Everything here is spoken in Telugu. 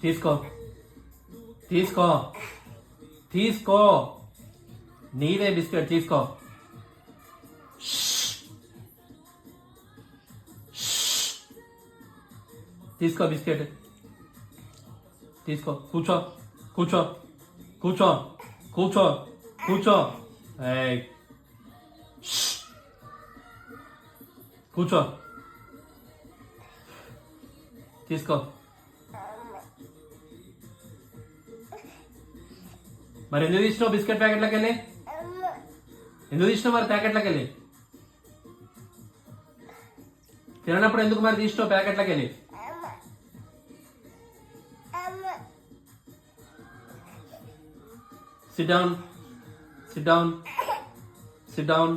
తీసుకో తీసుకో తీసుకో నీదే బిస్కెట్ తీసుకో. తీసుకో బిస్కెట్ తీసుకో. కూర్చో కూర్చో కూర్చో కూర్చో కూర్చో. ఏయ్ కూర్చో. తీసుకో. మరి ఎందుకు తీసినావు బిస్కెట్ ప్యాకెట్లోకి వెళ్ళి? ఎందుకు తీసినావు మరి ప్యాకెట్లోకి వెళ్ళి? తిననప్పుడు ఎందుకు మరి తీసినావు ప్యాకెట్లోకి వెళ్ళి? Sit down. Sit down. Sit down.